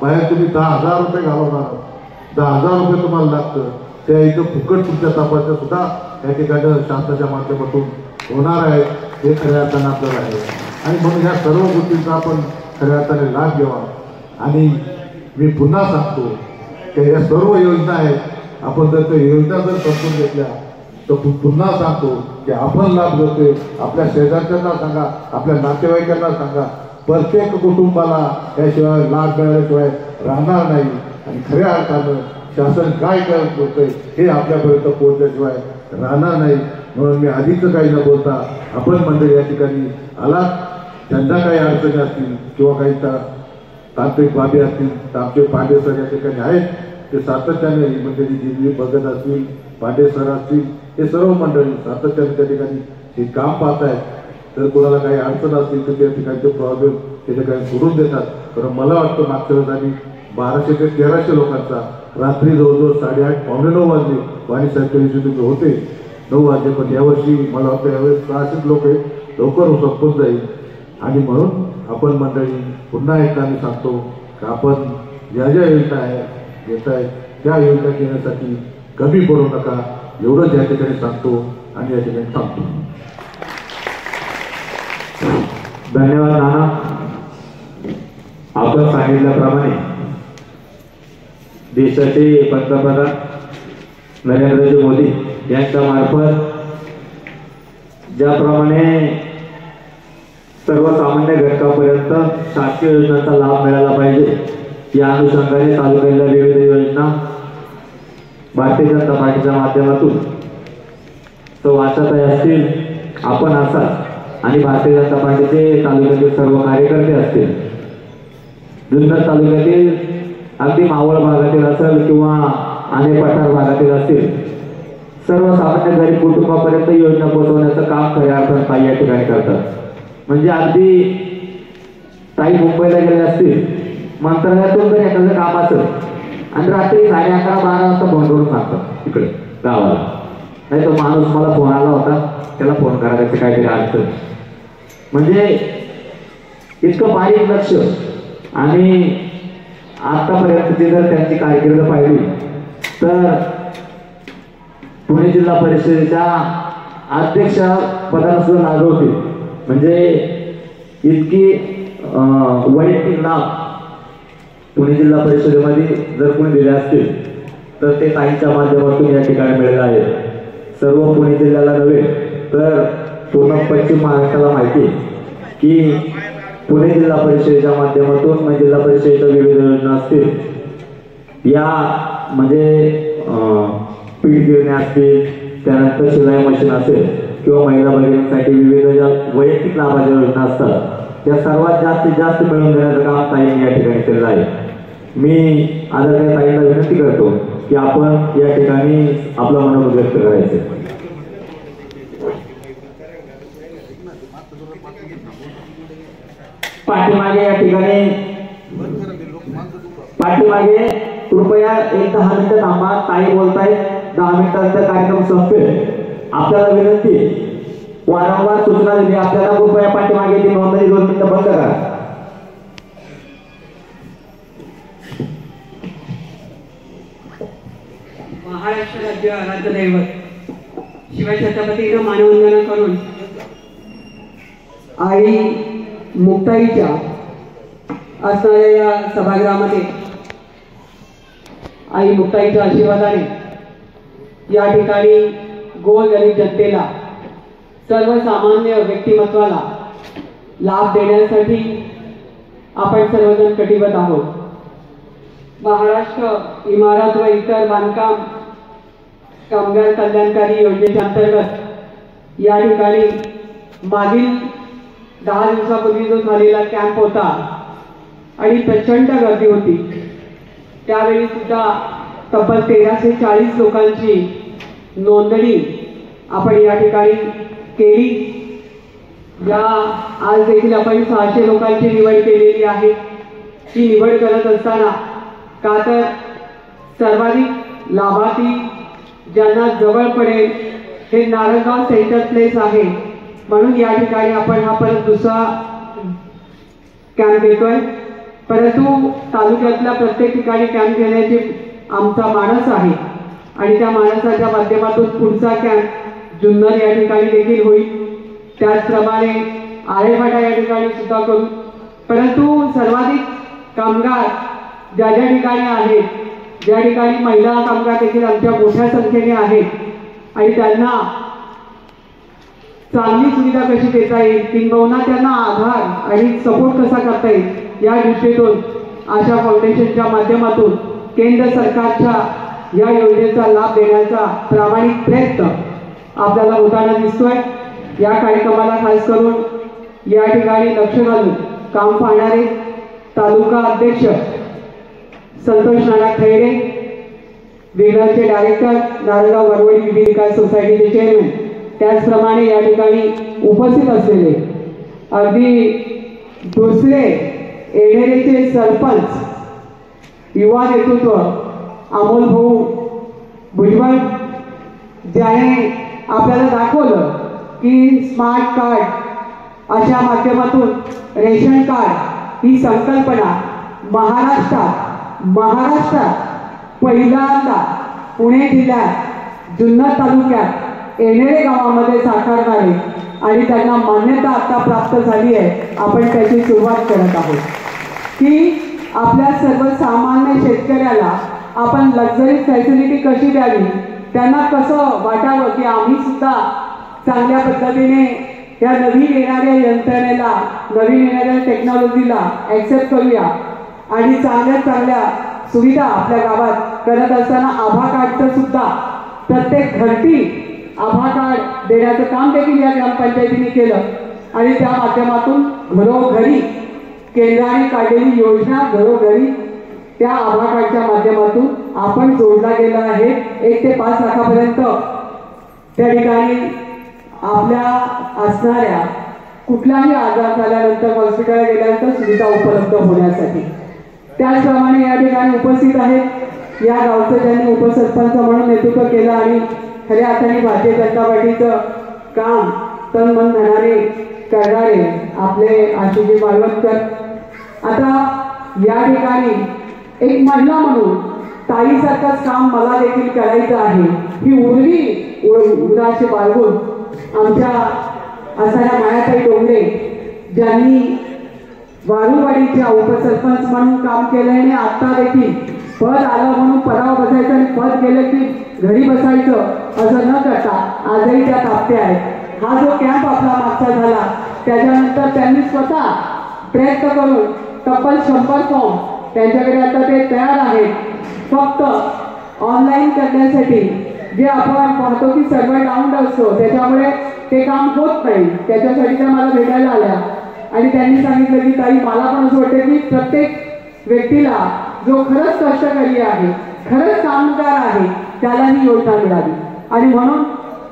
बाहेर तुम्ही 10,000 रुपये घालवणार, 10,000 रुपये तुम्हाला लागतं, त्या इथं फुकट तुमच्या तपासण्या सुद्धा या ठिकाणी शासनाच्या माध्यमातून होणार आहे. हे खऱ्या अर्थानं आपल्याला आहे. आणि म्हणून ह्या सर्व गोष्टींचा आपण खऱ्या अर्थाने लाभ घ्यावा. आणि मी पुन्हा सांगतो की या सर्व योजना आहेत, आपण जर त्या योजना जर समजून घेतल्या तर पुन्हा सांगतो की आपण लाभ घेतोय. आपल्या शेजारच्यांना सांगा, आपल्या नातेवाईकांना सांगा, प्रत्येक कुटुंबाला याशिवाय लाभ मिळाल्याशिवाय राहणार नाही आणि खऱ्या अर्थानं शासन काय करत होतंय हे आपल्यापर्यंत पोहोचल्याशिवाय राहणार नाही. म्हणून मी आधीच काही न बोलता आपण मंडळी या ठिकाणी आलात, त्यांना काही अडचणी असतील किंवा काही तांत्रिक बाबी असतील तर आमचे पांडे सर या ठिकाणी आहेत. ते सातत्याने ही मंडळी जी बघत असतील, पांडे सर असतील, हे सर्व मंडळी सातत्याने त्या ठिकाणी हे काम पाहत आहेत. तर कोणाला काही अडचण असतील तर त्या ठिकाणचे प्रॉब्लेम त्या ठिकाणी सोडून देतात. कारण मला वाटतं मागच्या वेळेस आम्ही 1200 ते 1300 लोकांचा रात्री जवळजवळ 8:30 पावणे 9 वाजले पाणी सायकल होते 9 वाजले. पण यावर्षी मला वाटतं यावेळेस 600 लोक लवकर संपून जाईल. आणि म्हणून आपण मंडळी पुन्हा एकदा मी सांगतो की आपण ज्या ज्या योजना येत आहेत त्या योजना घेण्यासाठी कमी पडू नका, एवढंच या ठिकाणी सांगतो आणि या ठिकाणी थांबतो. धन्यवाद नाना. आपण सांगितल्याप्रमाणे देशाचे पंतप्रधान नरेंद्रजी मोदी यांच्या मार्फत ज्याप्रमाणे सर्वसामान्य घटकापर्यंत शासकीय योजनांचा लाभ मिळाला पाहिजे या अनुषंगाने तालुक्यातल्या विविध योजना भारतीय जनता पार्टीच्या माध्यमातून तो आशाताई असतील, आपण असाल आणि भारतीय जनता पार्टीचे तालुक्यातील सर्व कार्यकर्ते असतील, जुन्नर तालुक्यातील अगदी मावळ भागातील असेल किंवा आणे पठार भागातील असतील, सर्वसामान्य गरीब कुटुंबापर्यंत योजना पोहोचवण्याचं काम खऱ्या अर्थानं ताई या ठिकाणी करतात. म्हणजे अगदी ताई मुंबईला गेले असतील, मंत्रालयातून जर एखादं काम असेल आणि रात्री 11:30-12 वाजता फोन करून सांगतात तिकडे गावाला, नाही तो माणूस मला फोन आला होता त्याला फोन करा, त्याचे काहीतरी अडचण. म्हणजे इतकं बारीक लक्ष. आणि आतापर्यंतची जर त्यांची कारकीर्द पाहिली तर पुणे जिल्हा परिषदेच्या अध्यक्ष पदाला सुद्धा लागू होती. म्हणजे इतकी वैयक्तिक लाभ पुणे जिल्हा परिषदेमध्ये जर कोणी दिले असतील तर ते ताईंच्या माध्यमातून या ठिकाणी मिळाले आहे. सर्व पुणे जिल्ह्याला नव्हे तर पूर्ण पश्चिम महाराष्ट्राला माहिती की पुणे जिल्हा परिषदेच्या माध्यमातून म्हणजे जिल्हा परिषदेच्या विविध योजना असतील, या म्हणजे पीठ गिरण्या असतील, त्यानंतर शिलाई मशीन असेल किंवा महिला भगिनींसाठी विविध ज्या वैयक्तिक लाभाच्या योजना असतात त्या सर्वात जास्तीत जास्त मिळवून देण्याचं काम ताईंनी या ठिकाणी केलेलं आहे. मी आदरणीय ताईंना विनंती करतो की आपण या ठिकाणी आपलं मनोगत व्यक्त करायचं. पाठीमागे या ठिकाणी पाठीमागे कृपया 1-10 मिनिटं थांबा. ताई बोलताय, 10 मिनिटांचा कार्यक्रम संपेल. आपल्याला विनंती, वारंवार सूचना दिली आपल्याला, कृपया पाठीमागे ती नोंदणी 2 मिनिटं बंद करा. महाराष्ट्र राज्य राज्यदैवत शिवाय छत्रपतींना मानवंदना करून आई मुक्ताईच्या असणाऱ्या या सभागृहामध्ये आई मुक्ताईच्या आशीर्वादाने या ठिकाणी गोरगरीब जनतेला, सर्वसामान्य व्यक्तिमत्वाला लाभ देण्यासाठी आपण सर्वजण कटिबद्ध आहोत. महाराष्ट्र इमारत व इतर बांधकाम कामगार कल्याणकारी योजनेच्या अंतर्गत या ठिकाणी मागील 10 दिवसापूर्वी जो झालेला कॅम्प होता आणि प्रचंड गर्दी होती, त्यावेळी सुद्धा तब्बल 1340 लोकांची नोंदणी आपण या ठिकाणी केली. या आज देखील आपण 600 लोकांची निवड केलेली आहे. ही निवड करत असताना का तर सर्वाधिक लाभार्थी ज्यांना जवळ पडेल हे नारंगाव सेंटर प्लेस आहे, म्हणून या ठिकाणी आपण हा परत दुसरा कॅम्प घेतोय. परंतु तालुक्यातल्या प्रत्येक ठिकाणी कॅम्प घेण्याची आमचा मानस आहे आणि त्या मानसाच्या माध्यमातून पुढचा कॅम्प जुन्नर या ठिकाणी देखील होईल. त्याचप्रमाणे आळेफाटा या ठिकाणी सुद्धा करू. परंतु सर्वाधिक कामगार ज्या ज्या ठिकाणी आहेत, ज्या ठिकाणी महिला कामगार देखील आमच्या मोठ्या संख्येने आहेत आणि त्यांना चांगली सुविधा कशी देता येईल, किंबहुना त्यांना आधार आणि सपोर्ट कसा करता येईल, या दृष्टीतून आशा फाउंडेशनच्या माध्यमातून केंद्र सरकारच्या या योजनेचा लाभ देण्याचा प्रामाणिक प्रयत्न आपल्याला होताना दिसतोय. या कार्यक्रमाला खास करून या ठिकाणी लक्ष घालून काम पाहणारे तालुका अध्यक्ष संतोष नाना खैरे, वेगळाचे डायरेक्टर नारायणगाव वरवडी विविध विकास सोसायटीचे चेअरमॅन, त्याचप्रमाणे या ठिकाणी उपस्थित असलेले अगदी दुसरे एढेरेचे सरपंच युवा नेतृत्व अमोल भाऊ भुजबळ, ज्याने आपल्याला दाखवलं की स्मार्ट कार्ड अशा माध्यमातून रेशन कार्ड ही संकल्पना महाराष्ट्रात पहिल्यांदा पुणे जिल्ह्यात जुन्नर तालुक्यात एढेरे गावामध्ये साकारणारे आणि त्यांना मान्यता आता प्राप्त झाली आहे. आपण त्याची सुरुवात करत आहोत की आपल्या सर्वसामान्य शेतकऱ्याला आपण लक्झरी फॅसिलिटी कशी द्यावी, त्यांना कसं वाटावं की आम्ही सुद्धा चांगल्या पद्धतीने या नवीन येणाऱ्या यंत्रणेला, नवीन येणाऱ्या टेक्नॉलॉजीला ॲक्सेप्ट करूया आणि चांगल्या सुविधा आपल्या गावात करत असताना आभा कार्डचं सुद्धा प्रत्येक घरटी आभा कार्ड देण्याचं काम देखील या ग्रामपंचायतीने केलं आणि त्या माध्यमातून घरोघरी केंद्राने काढलेली योजना घरोघरी त्या आभा कार्डच्या माध्यमातून आपण जोडला गेला आहे. 1 ते 5 लाखापर्यंत त्या ठिकाणी आपल्या असणाऱ्या कुठलाही आजार झाल्यानंतर हॉस्पिटलला गेल्यानंतर सुविधा उपलब्ध होण्यासाठी. त्याचप्रमाणे या ठिकाणी उपस्थित आहेत या गावचं ज्यांनी उपसरपंच म्हणून नेतृत्व केलं आणि खऱ्या अर्थाने भारतीय जनता पार्टीचं काम तन मन धनाने करणारे आपले आशुजी मालवणकर. आता या ठिकाणी एक महिला म्हणून ताईसारखंच काम मला देखील करायचं आहे ही उर्वी बाळगून आमच्या असणाऱ्या मायाताई डोंगरे, ज्यांनी वारुवाडीच्या उपसरपंच म्हणून काम केलं आणि आता देखील पद आलं म्हणून पदावर बसायचं आणि पद गेलं की घरी बसायचं असं न करता आजही त्या तापत्या आहेत. हा जो कॅम्प आपला मागचा झाला त्याच्यानंतर त्यांनी स्वतः प्रयत्न करून तब्बल 100 फॉर्म त्यांच्याकडे आता ते तयार आहेत फक्त ऑनलाईन करण्यासाठी. जे आपण पाहतो की सर्व्हर डाऊन असतो त्याच्यामुळे ते काम होत नाही, त्याच्यासाठी त्या मला भेटायला आल्या आणि त्यांनी सांगितलं की ताई मला पण असं वाटतं की प्रत्येक व्यक्तीला जो खरंच कष्टकरी आहे, खरंच कामगार आहे, त्याला ही योजना मिळावी आणि म्हणून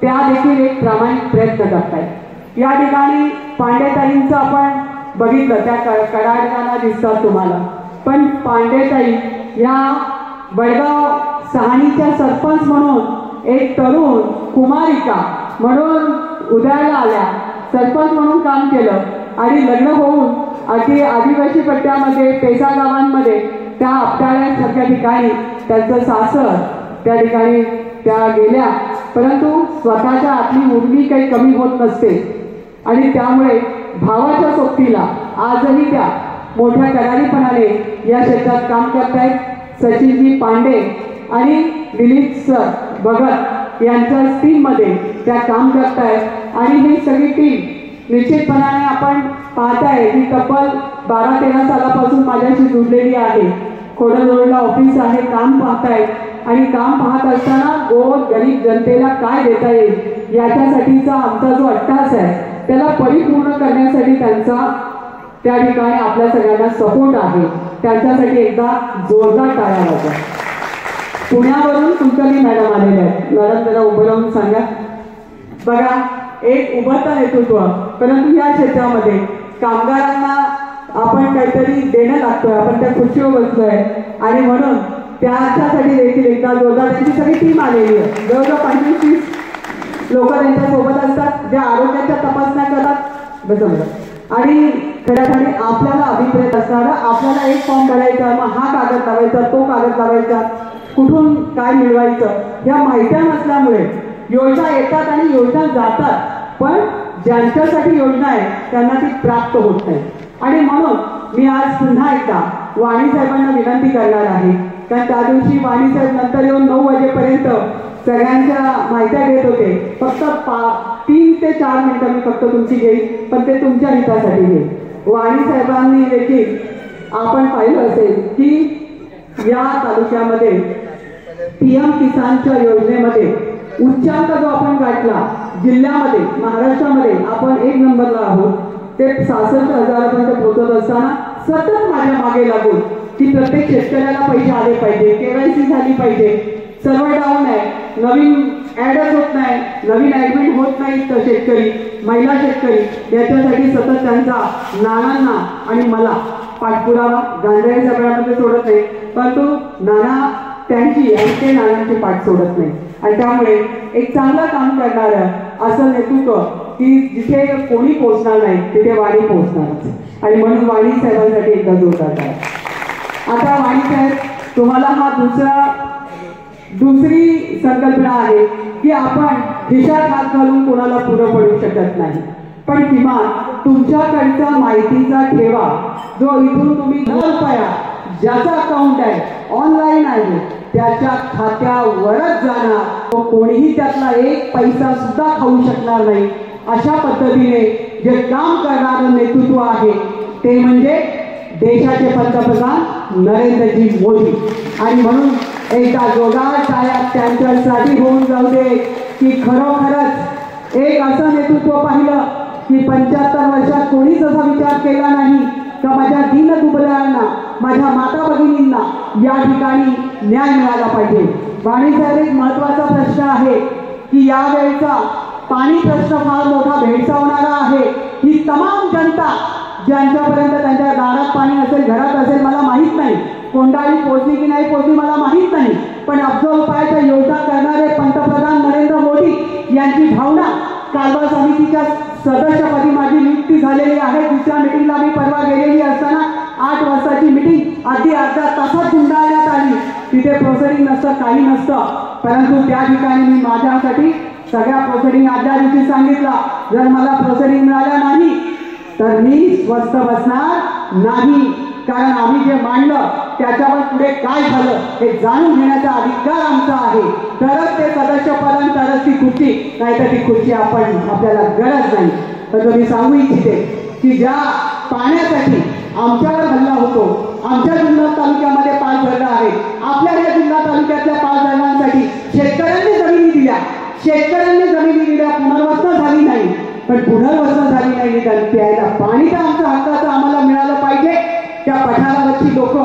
त्या देखील एक प्रामाणिक प्रयत्न करतायत. या ठिकाणी पांडेताईंचं आपण बघितलं, त्या कडाडगाना दिसतात तुम्हाला, पण पांडेताई या वडगाव सहाणीच्या सरपंच म्हणून एक तरुण कुमारिका म्हणून उदयाला आल्या, सरपंच म्हणून काम केलं आणि लग्न होऊन अगदी आदिवासी पट्ट्यामध्ये पेसा गावांमध्ये त्या आपटाळ्यासारख्या ठिकाणी त्यांचं सासर त्या ठिकाणी त्या गेल्या, परंतु स्वतःच्या आतली उर्मी काही कमी होत नसते आणि त्यामुळे भावाच्या सोबतीला आजही त्या मोठ्या करारीपणाने या क्षेत्रात काम करतायत. सचिनजी पांडे आणि दिलीप सर भगत यांच्या टीममध्ये त्या काम करतायत आणि ही सगळी टीम निश्चितपणाने आपण पाहताय की तब्बल 12-13 सालापासून माझ्याशी जुडलेली आहे. खोडजोडला ऑफिस आहे, काम पाहतायत आणि काम पाहत असताना गोर गरीब जनतेला काय देता येईल याच्यासाठीचा आमचा जो अट्टास आहे त्याला परिपूर्ण करण्यासाठी त्यांचा त्या ठिकाणी आपल्या सगळ्यांना सपोर्ट आहे. त्यांच्यासाठी एकदा जोरदार टाळ्या वाजवा. पुण्यावरून कुलकर्णी मॅडम आलेल्या आहेत. मॅडम जरा उभं राहून सांगा. बघा, एक उभरता नेतृत्व, परंतु या क्षेत्रामध्ये कामगारांना आपण काहीतरी देणं लागतोय, आपण त्या खुर्चीवर बसलोय आणि म्हणून त्याच्यासाठी देखील एकदा जोरदार त्यांची सगळी टीम आलेली आहे. जवळजवळ 25-30 लोक त्यांच्या सोबत असतात जे आरोग्याच्या तपासण्या करतात बसवतात आणि खऱ्याखाली आपल्याला अभिप्रेत असणारा आपल्याला एक फॉर्म भरायचा, मग हा कागद लावायचा, तो कागद लावायचा, कुठून काय मिळवायचं ह्या माहित्या नसल्यामुळे योजना येतात आणि योजना जातात, पण ज्यांच्यासाठी योजना आहे त्यांना ती प्राप्त होत नाही. आणि म्हणून मी आज पुन्हा एकदा वाणी साहेबांना विनंती करणार आहे, कारण त्या दिवशी वाणी साहेब नंतर येऊन 9 वाजेपर्यंत सगळ्यांच्या माहित्या घेत होते. फक्त 3 ते 4 मिनिटं मी फक्त तुमची घेईन, पण ते तुमच्या हितासाठी घेईन. वाणी साहेबांनी देखील आपण पाहिलं असेल की या तालुक्यामध्ये PM किसानच्या योजनेमध्ये उच्चांक जो आपण गाठला जिल्ह्यामध्ये, महाराष्ट्रामध्ये आपण 1 नंबरला आहोत. ते 66,000पर्यंत पोहोचत असताना सतत माझ्या मागे लागून की प्रत्येक शेतकऱ्याला पैसे आले पाहिजे, KYC झाली पाहिजे. सर्व डाऊन आहे, नवीन ऍडच होत नाही, नवीन ऍडमिट होत नाहीत तर शेतकरी, महिला शेतकरी, याच्यासाठी सतत त्यांचा नानांना आणि मला पाठपुरावा गांजारी सगळ्यामध्ये सोडत नाही, परंतु नाना त्यांची आणि ते नानांची पाठ सोडत नाही. आणि त्यामुळे एक चांगलं काम करणारं असं नेतृत्व की जिथे कोणी पोहोचणार नाही तिथे वाणी पोहोचणारच. आणि म्हणून वाणी साहेबांसाठी एकदा जोरदार आहे. आता वाणी साहेब, तुम्हाला हा दुसरी संकल्पना आहे की आपण खिशात हात घालून कोणाला पुढं पडू शकत नाही, पण किमान तुमच्याकडचा माहितीचा ठेवा जो इथून तुम्ही 10 रुपया ज्याचा अकाउंट आहे, ऑनलाईन आहे, त्याच्या खात्यावरच जाणार, तो कोणीही त्यातला 1 पैसा सुद्धा खाऊ शकणार नाही. अशा पद्धतीने जे काम करणारं नेतृत्व आहे ते म्हणजे देशाचे पंतप्रधान नरेंद्रजी मोदी. आणि म्हणून एकदा जोरदार टाळ्या त्यांच्यासाठी होऊन जाऊ दे की खरोखरच एक असं नेतृत्व पाहिलं की 75 वर्षात कोणीच असा विचार केला नाही का माझ्या दीनदुबळ्यांना, माझ्या माता भगिनींना या ठिकाणी न्याय मिळाला पाहिजे. वाणी साहेब, एक महत्वाचा प्रश्न आहे की यावेळेचा पाणी प्रश्न फार मोठा भेडसावणारा आहे. ही तमाम जनता ज्यांच्यापर्यंत त्यांच्या दारात पाणी असेल, घरात असेल, मला माहीत नाही, कोंडाळी पोचली की नाही पोचली मला माहीत नाही, पण अब्ज रुपयाच्या योजना करणारे पंतप्रधान नरेंद्र मोदी यांची भावना. कारभार समितीच्या सदस्यपदी माझी नियुक्ती झालेली आहे. दुसऱ्या मिटिंगला मी परवा गेलेली असताना 8 वाजताची मिटिंग अगदी अर्ध्या तासात गुंडाळण्यात आली. तिथे प्रोसेडिंग नसतं, काही नसतं, परंतु त्या ठिकाणी मी माझ्यासाठी सगळ्या प्रोसेडिंग आदल्या दिवशी सांगितलं, जर मला प्रोसेडिंग मिळाल्या नाही तर मी स्वस्थ बसणार नाही, कारण आम्ही जे मांडलं त्याच्यावर पुढे काय झालं हे जाणून घेण्याचा अधिकार आमचा आहे. तरच ते सदस्य पद, तरच ती खुर्ची, नाहीतर ती खुर्ची आपल्याला गरज नाही. तर मी सांगू इच्छिते की ज्या पाण्यासाठी आमच्यावर हल्ला होतो, आमच्या जिल्हा तालुक्यामध्ये 5 धरणं आहेत, आपल्या या जिल्हा तालुक्यातल्या 5 धरणांसाठी शेतकऱ्यांनी जमिनी दिल्या, पुनर्वसन झाली नाही, पण पुनर्वसन झाली नाही तर प्यायला पाणी तर आमच्या हक्काचं आम्हाला मिळालं पाहिजे. त्या पठारावरची लोक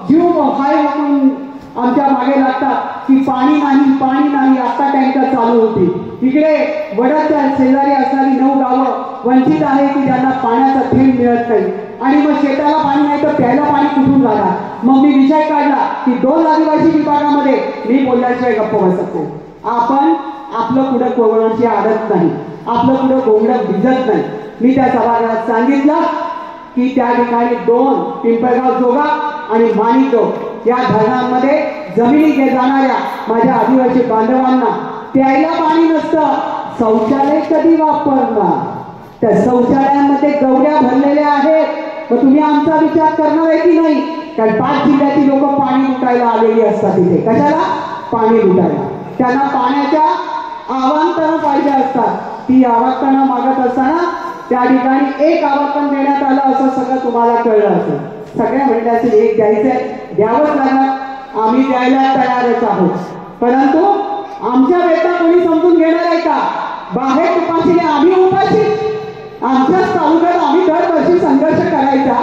जीव हाय म्हणून आमच्या मागे लागतात की पाणी नाही. आता टँकर चालू होती. इकडे वडाच्या शेजारी असणारी 9 गावं वंचित आहे की ज्यांना पाण्याचा थेंब मिळत नाही, आणि मग शेताला पाणी नाही तर प्यायला पाणी कुठून जाणार. मग मी विषय काढला की 2 आदिवासी विभागामध्ये मी बोलल्याशिवाय गप्प बसतो. आपण आपलं पुढं कोणाची आदत नाही, आपलं पुढं गोंगडं भिजत नाही. मी त्या सभागृहात सांगितलं की त्या ठिकाणी 2 पिंपळगाव जोगा आणि माणिकगाव या धरणांमध्ये जमिनी जाणाऱ्या माझ्या आदिवासी बांधवांना प्यायला पाणी नसतं, शौचालय कधी वापरणार? त्या शौचालयांमध्ये गवड्या भरलेल्या आहेत. मग तुम्ही आमचा विचार करणार आहे की नाही? कारण 5 जिल्ह्यातील लोक पाणी लुटायला आलेली असतात तिथे. कशाला? पाणी लुटायला. त्यांना पाण्याच्या आवाहन पाहिजे असतात. ती आवाहन मागत असताना त्या ठिकाणी 1 आवाहन देण्यात आलं असं सगळं तुम्हाला कळलं असेल. सगळ्या महिन्याचे 1 द्यायचंय, द्यावंच लागणार. आम्ही द्यायला तयारच आहोत, परंतु आमच्या वेळेला कोणी समजून घेणार आहे का? बाहेर उपाशीने आम्ही उपाशी, आमच्याच तालुक्यात आम्ही दरवर्षी संघर्ष करायचा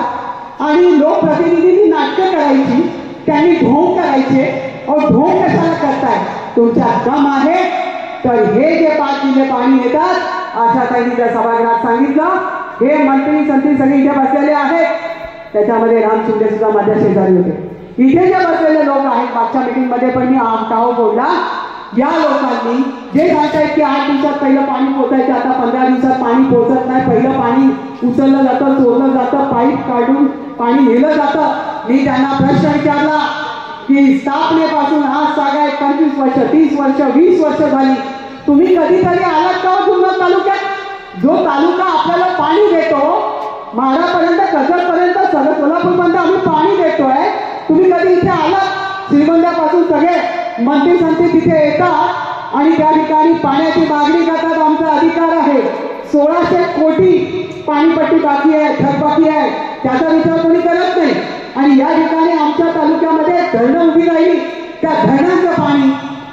आणि लोकप्रतिनिधींनी नाटकं करायची, त्यांनी ढोंग करायचे. ढोंग कशाला करताय? तुमच्या दम आहे तर हे जे 5 जिल्हे पाणी येतात, आशाताईंनी त्या सभागृहात सांगितलं, हे मंत्री संत्री सगळे इथे बसलेले आहेत, त्याच्यामध्ये राम शिंदे सुद्धा माझ्या शेजारी होते. इथे जे बसलेले लोक आहेत, मागच्या मीटिंगमध्ये पण मी टाव बोलला, या लोकांनी जे सांगतायत की 8 दिवसात पहिलं पाणी पोहोचायचं, आता 15 दिवसात पाणी पोहोचत नाही, पहिलं पाणी उचललं जातं, चोरलं जातं, पाईप काढून पाणी नेलं जातं. मी त्यांना प्रश्न विचारला की स्थापनेपासून आज सागाय 25 वर्ष, 30 वर्ष, 20 वर्ष झाली, तुम्ही कधीतरी आलात का जुन्नर तालुक्यात? जो तालुका आपल्याला पाणी देतो, माढापर्यंत, कर्जतपर्यंत, सोलापूरपर्यंत आम्ही पाणी देतोय, तुम्ही कधी इथे आलात? श्रीगोंद्यापासून सगळे मंत्री संत्री तिथे येतात आणि त्या ठिकाणी पाण्याची मागणी करतात, आमचा अधिकार आहे. 1600 कोटी पाणीपट्टी बाकी आहे, थकबाकी आहे, त्याचा विचार कोणी करत नाही. आणि या ठिकाणी आमच्या तालुक्यामध्ये धरणं उभी राहिली, त्या धरणांचं पाणी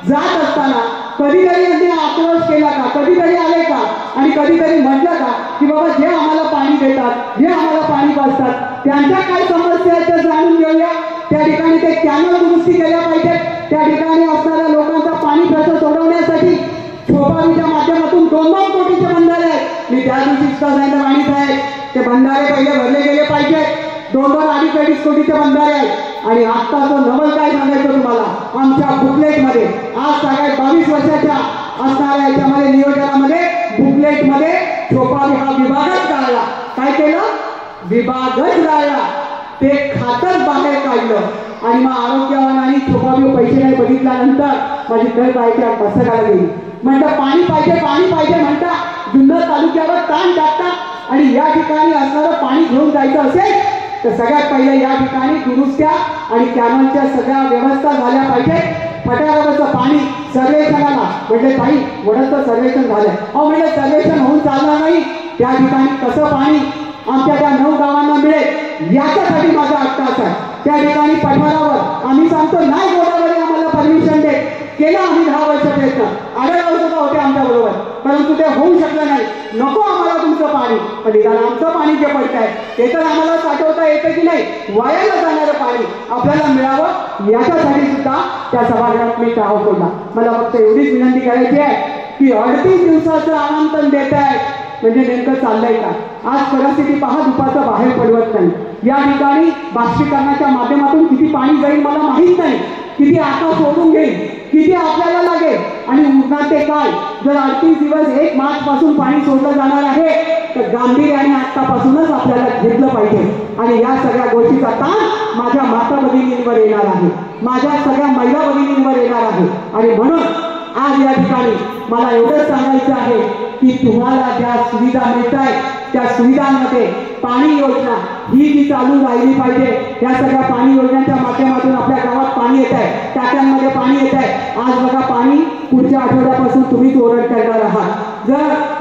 जात असताना कधीतरी यांनी आक्रोश केला का, कधीतरी आले का, आणि कधीतरी म्हटलं का की बाबा जे आम्हाला पाणी देतात, जे आम्हाला पाणी पाजतात त्यांच्या काय समस्या आहेत त्या जाणून घेऊया. त्या ठिकाणी ते कॅनल दुरुस्ती केल्या पाहिजेत. त्या ठिकाणी असणाऱ्या लोकांचा पाणी प्रश्न सोडवण्यासाठी छोपावीच्या माध्यमातून 2-2 कोटीचे बंधारे आहेत. मी त्या दिवशी सांगितलं राणी साहेब, ते बंधारे पहिले भरले गेले पाहिजेत. 2-2-2.5 कोटीचे बंधारे आहेत. आणि आता तो नवल काय सांगायचं तुम्हाला, आमच्या बुकलेटमध्ये आज सगळ्यात 22 वर्षाच्या असणाऱ्या याच्यामध्ये नियोजनामध्ये बुकलेटमध्ये छोपावी हा विभागच काढला. काय केलं? विभागच राहिला, ते खातच बाहेर काढलं. आणि मग आरोग्यवान आणि छोपावी पैसे नाही बघितल्यानंतर माझी घर बायच्या मस्तकाला गेली. म्हणता पाणी पाहिजे, पाणी पाहिजे म्हणता, जुन्नर तालुक्यावर ताण टाकता. आणि या ठिकाणी असणारं पाणी घेऊन जायचं असेल तर सगळ्यात पहिले या ठिकाणी दुरुस्त्या आणि कॅनलच्या सगळ्या व्यवस्था झाल्या पाहिजेत. फटारवरचं पाणी सर्वेक्षणाला म्हणजे ताई वडचं सर्वेक्षण झालंय. म्हणजे सर्वेक्षण होऊन चालणार नाही. त्या ठिकाणी कसं पाणी आमच्या त्या 9 गावांना मिळेल याच्यासाठी माझा अट्टास आहे. त्या ठिकाणी पठारावर आम्ही सांगतो नाही, गोदावरी आम्हाला परमिशन दे. केलं आम्ही 10 वर्ष प्रयत्न, आढळराव सुद्धा होते आमच्या बरोबर, परंतु ते होऊ शकलं नाही. नको आम्हाला तुमचं पाणी, पण निदान आमचं पाणी जे पडतंय ते तर आम्हाला साठवता येतं की नाही. वायाला जाणारं पाणी आपल्याला मिळावं याच्यासाठी सुद्धा त्या सभागृहात मी ठराव केला. मला फक्त एवढीच विनंती करायची आहे की 38 दिवसाचं आमंत्रण देत आहे म्हणजे नेमकं चाललंय का? आज परिस्थिती पहा, दुपारचं बाहेर पडवत नाही. या ठिकाणी बाष्पीकरणाच्या माध्यमातून किती पाणी जाईल मला माहीत नाही, किती आता सोडून घेईल, किती आपल्याला लागेल आणि उरणार ते काय. जर 38 दिवस 1 मार्च पासून पाणी सोडलं जाणार आहे तर गांभीर्याने आतापासूनच आपल्याला घेतलं पाहिजे. आणि या सगळ्या गोष्टीचा ताण माझ्या माता भगिनींवर येणार आहे, माझ्या सगळ्या महिला भगिनींवर येणार आहे. आणि म्हणून आज या ठिकाणी मला एवढंच सांगायचं आहे की तुम्हाला ज्या सुविधा मिळत आहेत त्या सुविधांमध्ये पाणी योजना ही जी चालू राहिली पाहिजे. या सगळ्या पाणी योजनांच्या माध्यमातून आपल्या गावात पाणी येत आहे, टाक्यांमध्ये पाणी येत आहे. आज बघा पाणी पुढच्या आठवड्यापासून तुम्हीच ओरड करणार आहात. जर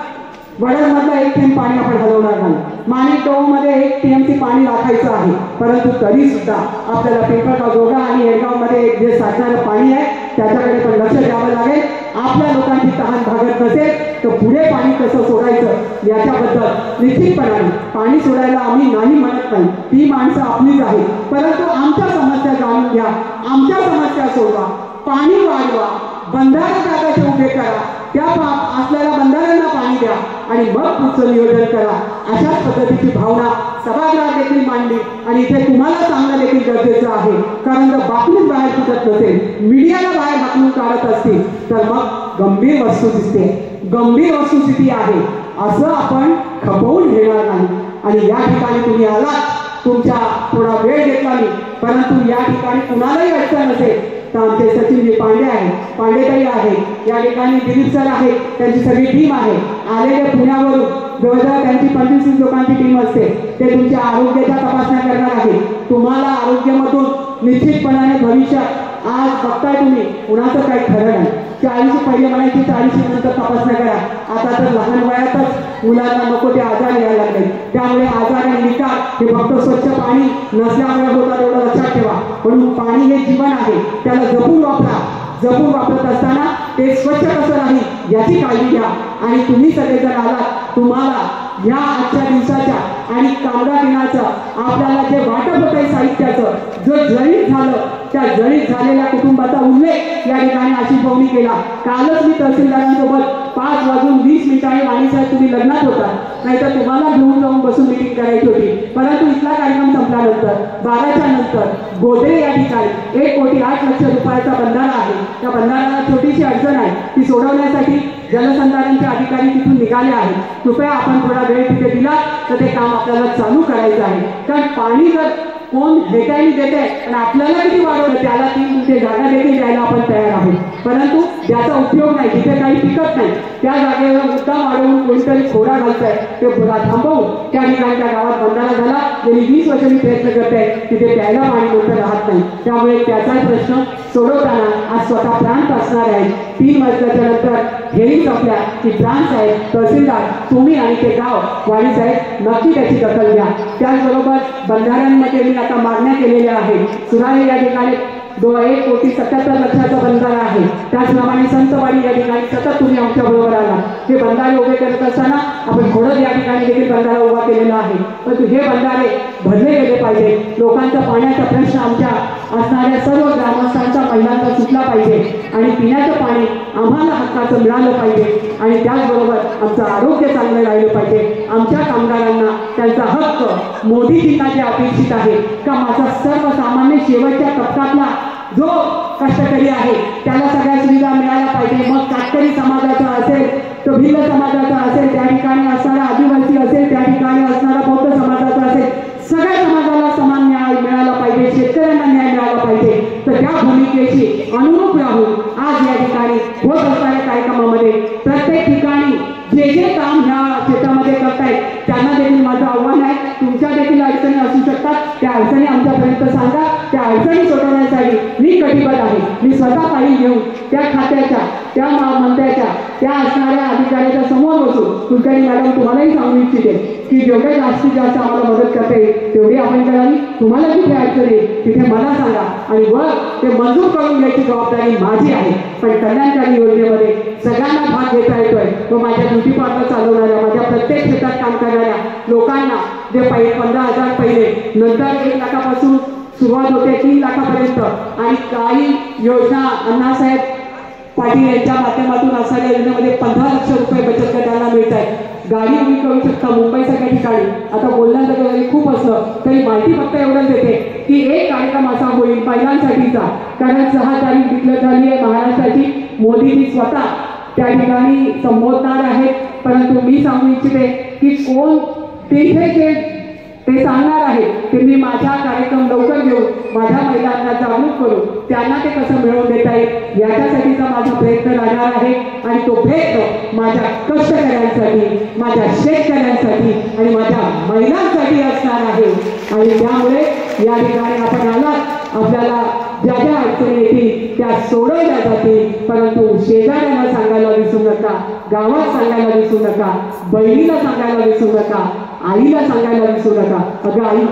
वडदमधलं 1 थेंब पाणी आपण हलवणार नाही, माणिकगावमध्ये 1 TMC पाणी राखायचं आहे, परंतु तरी सुद्धा आपल्याला पिंपळगाव, जोगा आणि येडगावमध्ये जे साठणारं पाणी आहे त्याच्याकडे पण लक्ष द्यावं लागेल. आपल्या लोकांची तहान भागत नसेल तर पुढे पाणी कसं सोडायचं याच्याबद्दल निश्चितपणाने पाणी सोडायला आम्ही नाही म्हणत नाही, ती माणसं आपलीच आहे, परंतु आमच्या समस्या जाणून घ्या, आमच्या समस्या सोडवा, पाणी वाढवा, बंधारे जागाचे उभे करा, त्या असलेल्या बंधाऱ्यांना पाणी द्या आणि मग पुढचं नियोजन करा. अशाच पद्धतीची भावना सभागृहात देखील मांडली. आणि इथे तुम्हाला सांगणं देखील गरजेचं आहे, कारण जर बातमीच बाहेर सुटत नसेल, मीडियाला बाहेर हाकलून काढत असतील तर मग गंभीर वस्तू दिसते, गंभीर वस्तुस्थिती आहे असं आपण खपवून घेणार नाही. आणि या ठिकाणी तुम्ही आलात, तुमच्या थोडा वेळ घेतला मी, परंतु या ठिकाणी कुणालाही अडचण नसेल तर आमचे सचिनजी पांडे आहे, पांडेताई आहे, या ठिकाणी दिलीप सर आहे, त्यांची सगळी टीम आहे. आलेले पुण्यावरून जवळजवळ त्यांची 25 लोकांची टीम असते. ते तुमच्या आरोग्याच्या तपासण्या करणार आहे. तुम्हाला आरोग्यामधून निश्चितपणाने भविष्यात आज बघताय तुम्ही कुणाचं काही खरं नाही. 40 पहिले म्हणायचे 40 नंतर तपासण्या करा, आता तर लहान वयातच मुलांना नको ते आजार यायला लागले. त्यामुळे आजार आणि विकार हे फक्त स्वच्छ पाणी नसल्यामुळे होतात एवढं लक्षात ठेवा. म्हणून पाणी हे जीवन आहे, त्याला जपून वापरा. जपून वापरत असताना ते स्वच्छ कसं राहील याची काळजी घ्या. आणि तुम्ही सगळेजण आलात, तुम्हाला या आजच्या दिवसाच्या आणि कामगार दिनाचं आपल्याला जे वाटप होत आहे साहित्याचं, जो जळीत झालं त्या जळीत झालेल्या कुटुंबाचा उल्लेख या ठिकाणी आशिष भाऊनी केला. कालच मी तहसीलदारांसोबत 5:20 आणि साहेब तुम्ही लग्नात होता, नाहीतर तुम्हाला घेऊन जाऊन बसून मिटिंग करायची होती. परंतु इथला कार्यक्रम संपल्यानंतर 12च्या नंतर गोदरे या ठिकाणी 1,08,00,000 रुपयाचा बंधारा आहे. त्या बंधाऱ्याला छोटीशी अडचण आहे, ती सोडवण्यासाठी जलसंधारणचे अधिकारी तिथून निघाले आहेत. कृपया आपण थोडा वेळ तिथे दिला तर ते काम आपल्याला चालू करायचं आहे. कारण पाणी जर कोण भेटायला देते आणि आपल्याला किती वाढवलं त्याला 3 गुंठे जागा देखील द्यायला आपण तयार आहोत, परंतु त्याचा उपयोग नाही, जिथे काही पिकत नाही त्या जागेवर मुद्दा वाढवून कोणीतरी खोडा घालतंय, ते खोडा थांबवून त्या ठिकाणी त्या गावात बंधारा झाला. गेली 20 वर्ष मी प्रयत्न करते, तिथे प्यायला पाणी नंतर राहत नाही. त्यामुळे त्याचाही प्रश्न सोडवताना आज स्वतः ब्रांच असणार आहे. 3 मजल्याच्या नंतर हेरिंग संपल्या की ब्रांच साहेब, तहसीलदार, तुम्ही आणि ते गाव वाणी साहेब नक्की त्याची दखल घ्या. त्याचबरोबर बंधाऱ्यांमध्ये मी आता मागण्या केलेल्या आहेत. सुराळे या ठिकाणी 1,77,00,000चा बंधारा आहे. त्याचप्रमाणे संतवाडी या ठिकाणी सतत तुम्ही आमच्या बरोबर आला. हे बंधारे उभे करत असताना आपण खोडद या ठिकाणी देखील बंधारा उभा केलेला आहे. परंतु हे बंधारे भरले गेले पाहिजे. लोकांचा पाण्याचा प्रश्न आमच्या असणाऱ्या सर्व ग्रामस्थांचा, महिलांचा सुटला पाहिजे आणि पिण्याचं पाणी आम्हाला हक्काचं मिळालं पाहिजे आणि त्याचबरोबर आमचं आरोग्य चांगलं राहिलं पाहिजे. आमच्या कामगारांना त्यांचा हक्क मोदीजींना जे अपेक्षित आहे का माझा सर्वसामान्य शेवटच्या तबकातला जो कष्टकरी आहे त्याला सगळ्या सुविधा मिळायला पाहिजे. मग कातकरी समाजाचा असेल, तो भिल्ल समाजाचा असेल, त्या ठिकाणी असणारा आदिवासी असेल, त्या ठिकाणी असणारा बौद्ध समाजाचा असेल, सगळ्या समाजाला समान न्याय मिळाला पाहिजे. शेतकऱ्यांना न्याय मिळाला पाहिजे. तर त्या भूमिकेशी अनुरूप राहून आज या ठिकाणी होत असणाऱ्या कार्यक्रमामध्ये प्रत्येक ठिकाणी जे जे काम ह्या क्षेत्रामध्ये करतायत त्यांना देखील माझं आव्हान आहे. तुमच्या देखील अडचणी असू शकतात, त्या अडचणी आमच्यापर्यंत सांगा. त्या अडचणी सोडवण्यासाठी मी कटिबद्ध आहे. मी स्वतः पायी घेऊन त्या खात्याच्या, त्या मंत्र्याच्या, त्या असणाऱ्या अधिकाऱ्याच्या समोर बसून कुलकर्णी मॅडम तुम्हालाही सांगू इच्छिते की जेवढे जास्तीत जास्त आम्हाला मदत करता येईल तेवढी आपण करावी. तुम्हाला जिथे अडचणी तिथे मला सांगा आणि वर ते मंजूर करून घ्यायची जबाबदारी माझी आहे. पण कल्याणकारी योजनेमध्ये सगळ्यांना भाग घेता येतोय. व माझ्या ब्युटी पार्लर चालवणाऱ्या, माझ्या प्रत्येक क्षेत्रात काम करणाऱ्या लोकांना जे 15,000 पहिले, नंतर 1 लाखापासून सुरुवात होते 3 लाखापर्यंत आणि काही योजना अण्णासाहेब पाटील यांच्या माध्यमातून असणाऱ्या योजनेमध्ये 15 लक्ष रुपये बचत गटांना मिळत आहेत. गाडी उभी करू शकता मुंबईसारख्या ठिकाणी. आता बोलण्याचं जरी खूप असलं तरी माहिती फक्त एवढंच देते की एक कार्यक्रम असा होईल महिलांसाठीचा, कारण 6 तारीख डिक्लेअर झाली आहे महाराष्ट्राची. मोदीजी स्वतः त्या ठिकाणी संबोधणार आहेत. परंतु मी सांगू इच्छिते की कोण तिथे ते सांगणार आहे ते मी माझा कार्यक्रम लवकर घेऊन माझ्या महिलांना जागरूक करून त्यांना ते कसं मिळवून देता येईल याच्यासाठीचा माझा प्रयत्न राहणार आहे. आणि तो प्रयत्न माझ्या कष्टकऱ्यांसाठी, माझ्या शेतकऱ्यांसाठी आणि माझ्या महिलांसाठी असणार आहे. आणि त्यामुळे या ठिकाणी आपण आलात, आपल्याला ज्या ज्या अडचणी येतील त्या सोडवल्या जातील. परंतु शेजाऱ्यांना सांगायला विसरू नका, गावात सांगायला विसरू नका, बहिणीला सांगायला विसरू नका, आईला सांगायला विसरू नका. अगं आई,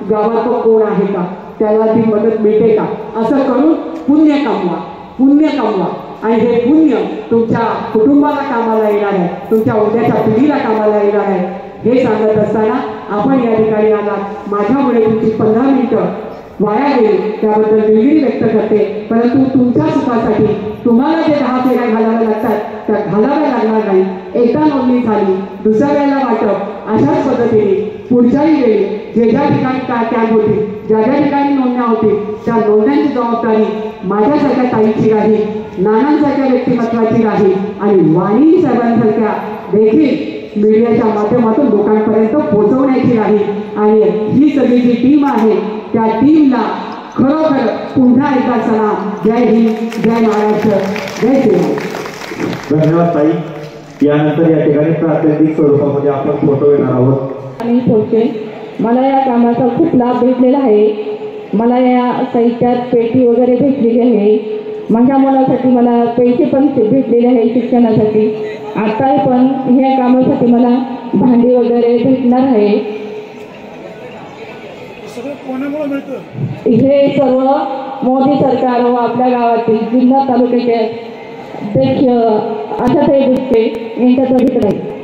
गावात तो कोण आहे का, त्याला ती मदत मिळते का, असं करून पुण्य कमवा, पुण्य कमवा. आणि हे पुण्य तुमच्या कुटुंबाला कामाला येणार आहे, तुमच्या उद्याच्या पिढीला कामाला येणार आहे. हे सांगत असताना आपण या ठिकाणी आलात, माझ्यामुळे तुमची 15 मिनिटं वाया गेली त्याबद्दल दिलगिरी व्यक्त करते. परंतु तुमच्या सुखासाठी तुम्हाला जे 10 फेऱ्या घालाव्या लागतात त्या घालाव्या लागणार नाही. एकदा नोंदणी झाली, दुसऱ्या वेळेला वाटप, अशाच पद्धतीने पुढच्याही वेळी जे ज्या ठिकाणी कॅम्प होतील, ज्या ज्या ठिकाणी नोंदण्या होतील त्या नोंदण्यांची जबाबदारी माझ्यासारख्या ताईची राहील, नानांसारख्या व्यक्तिमत्वाची राहील आणि वाणी साहेबांसारख्या देखील मीडियाच्या माध्यमातून लोकांपर्यंत पोहोचवण्याची राहील. आणि ही सगळी जी टीम आहे त्या टीमला खरोखर पुन्हा एकदा सलाम. जय हिंद, जय महाराष्ट्र, जय श्रीराम. धन्यवाद ताई. यानंतर या ठिकाणी प्रातिनिधिक स्वरूपामध्ये आपण फोटो घेणार आहोत. आणि पोहोचे मला या कामाचा खूप लाभ भेटलेला आहे. मला या साहित्यात पेटी वगैरे भेटलेली आहे. माझ्या मुलासाठी मला पैसे पण भेटलेले आहे शिक्षणासाठी. आता पण ह्या कामासाठी मला भांडी वगैरे भेटणार आहे. हे सर्व मोदी सरकार व आपल्या गावातील जिल्हा तालुक्याचे अध्यक्ष आशाताई गुट्टे यांच्यात भेटत आहे.